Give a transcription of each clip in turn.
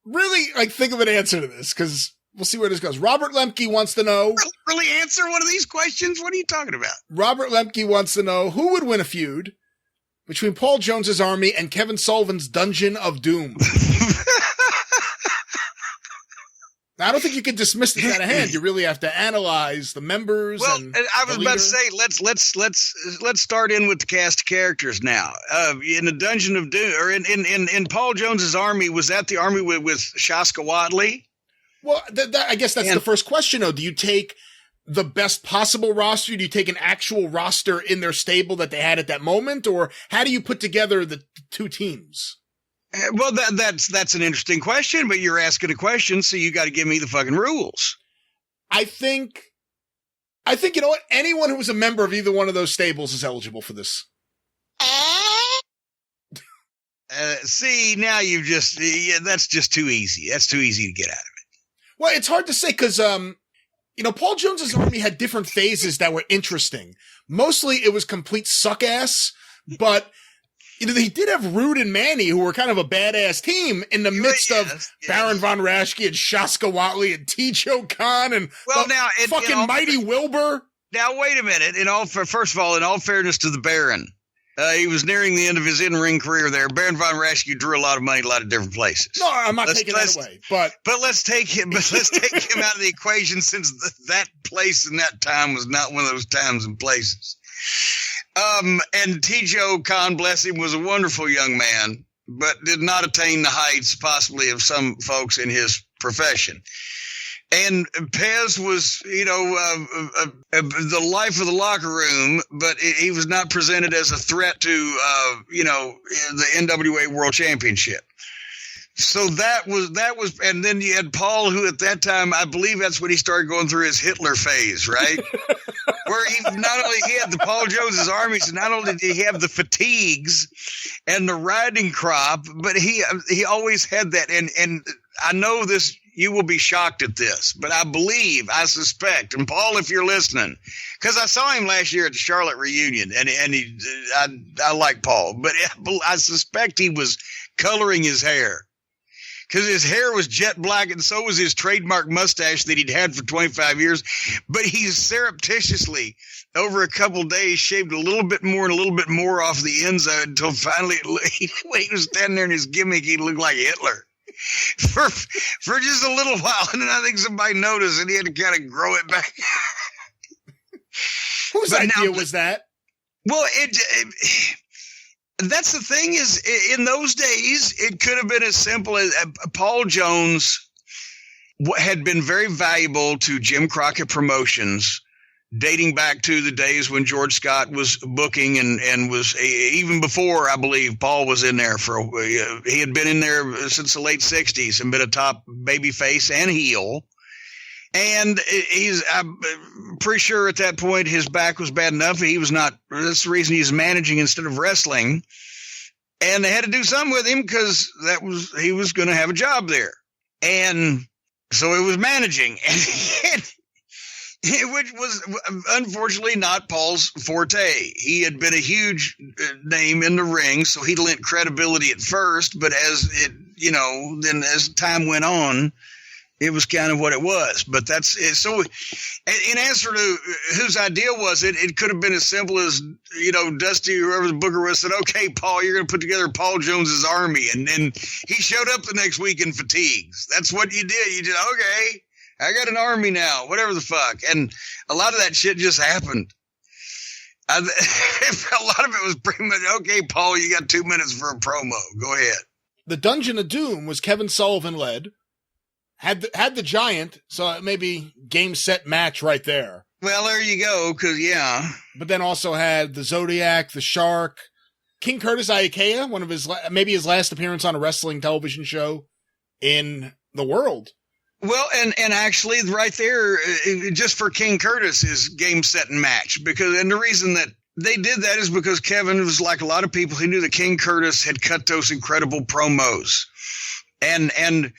really like think of an answer to this because we'll see where this goes. Robert Lemke wants to know. Really answer one of these questions? What are you talking about? Robert Lemke wants to know who would win a feud between Paul Jones's Army and Kevin Sullivan's Dungeon of Doom. Now, I don't think you can dismiss this out of hand. You really have to analyze the members. Well, and I was about to say, let's start in with the cast of characters now. In the Dungeon of Doom, or in Paul Jones's Army, was that the army with Shaska Wadley? Well, I guess that's the first question, though. Do you take the best possible roster? Do you take an actual roster in their stable that they had at that moment? Or how do you put together the two teams? Well, that's an interesting question, but you're asking a question, so you got to give me the fucking rules. I think, you know what? Anyone who was a member of either one of those stables is eligible for this. See, now you've just, that's just too easy. That's too easy to get out of it. Well, it's hard to say because, Paul Jones's Army had different phases that were interesting. Mostly it was complete suck ass, but they did have Rude and Manny, who were kind of a badass team in the midst of Baron Von Raschke and Shaska Whatley and T-Joe Khan and Mighty Wilbur. Now, wait a minute. First of all, in all fairness to the Baron, he was nearing the end of his in-ring career there. Baron Von Raschke drew a lot of money a lot of different places. No, I'm not taking that away. But let's take him out of the equation since that place and that time was not one of those times and places. And T-Joe Khan, bless him, was a wonderful young man, but did not attain the heights possibly of some folks in his profession. And Pez was, the life of the locker room, but he was not presented as a threat to, the NWA World Championship. So that was, and then you had Paul, who at that time, I believe that's when he started going through his Hitler phase, right? Where he had the Paul Jones's Army, so not only did he have the fatigues and the riding crop, but he always had that. And I know this, you will be shocked at this, but I suspect, and Paul, if you're listening, because I saw him last year at the Charlotte reunion, and I like Paul, but I suspect he was coloring his hair. Because his hair was jet black, and so was his trademark mustache that he'd had for 25 years. But he surreptitiously, over a couple of days, shaved a little bit more and a little bit more off the ends of it until finally, when he was standing there in his gimmick, he looked like Hitler. For just a little while, and then I think somebody noticed, and he had to kind of grow it back. Whose idea was that? Well, that's the thing is, in those days, it could have been as simple as Paul Jones had been very valuable to Jim Crockett Promotions, dating back to the days when George Scott was booking and was even before, I believe, Paul was in there he had been in there since the late 60s and been a top babyface and heel. And I'm pretty sure at that point his back was bad enough. That's the reason he's managing instead of wrestling. And they had to do something with him because he was going to have a job there. And so it was managing, which was unfortunately not Paul's forte. He had been a huge name in the ring, so he lent credibility at first, but then as time went on, it was kind of what it was. But that's it. So in answer to whose idea was it, it could have been as simple as, Dusty, whoever the booker was, said, okay, Paul, you're going to put together Paul Jones's Army. And then he showed up the next week in fatigues. That's what you did. You did, okay, I got an army now, whatever the fuck. And a lot of that shit just happened. A lot of it was pretty much, okay, Paul, you got 2 minutes for a promo. Go ahead. The Dungeon of Doom was Kevin Sullivan led. Had the Giant, so maybe game, set, match right there. Well, there you go, because, yeah. But then also had the Zodiac, the Shark, King Curtis Iaukea, one of his last appearance on a wrestling television show in the world. Well, and actually right there, just for King Curtis is game, set, and match. And the reason that they did that is because Kevin was like a lot of people. He knew that King Curtis had cut those incredible promos. And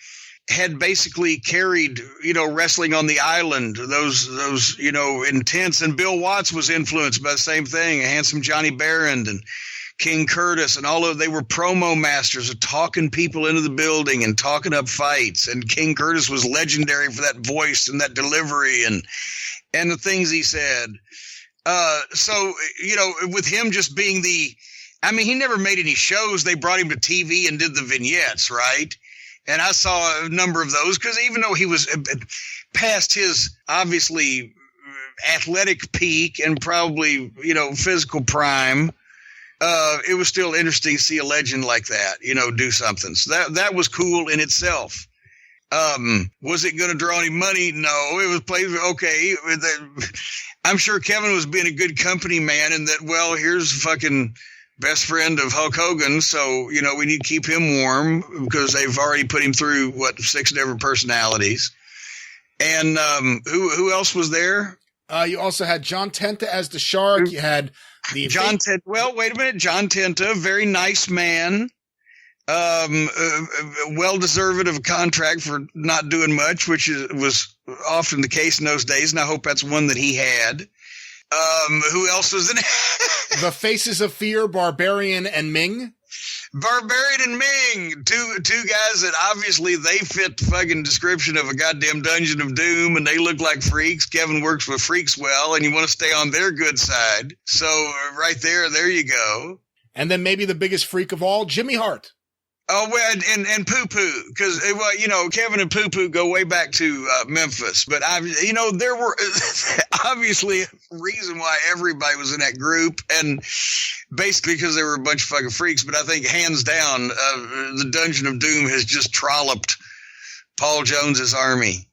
had basically carried, wrestling on the island, those intense, and Bill Watts was influenced by the same thing, a handsome Johnny Barron, and King Curtis and all of they were promo masters of talking people into the building and talking up fights. And King Curtis was legendary for that voice and that delivery and the things he said. So, you know, with him just being he never made any shows. They brought him to TV and did the vignettes, right? And I saw a number of those because even though he was past his obviously athletic peak and probably, you know, physical prime, it was still interesting to see a legend like that, you know, do something. So that was cool in itself. Was it going to draw any money? No, it was played. Okay. I'm sure Kevin was being a good company man and that, well, here's fucking best friend of Hulk Hogan. So, you know, we need to keep him warm because they've already put him through 6 different personalities. And, who else was there? You also had John Tenta as the Shark. You had John Tenta. Well, wait a minute. John Tenta, very nice man. Well deserved of a contract for not doing much, which was often the case in those days. And I hope that's one that he had. Who else was in it? The Faces of Fear, Barbarian and Ming. Barbarian and Ming, two guys that obviously they fit the fucking description of a goddamn Dungeon of Doom, and they look like freaks. Kevin works with freaks well, and you want to stay on their good side. So right there you go. And then maybe the biggest freak of all, Jimmy Hart. Oh, well, and Poo Poo, because, well, you know, Kevin and Poo Poo go way back to Memphis. But, you know, there were obviously a reason why everybody was in that group, and basically because they were a bunch of fucking freaks. But I think, hands down, the Dungeon of Doom has just trolloped Paul Jones's army.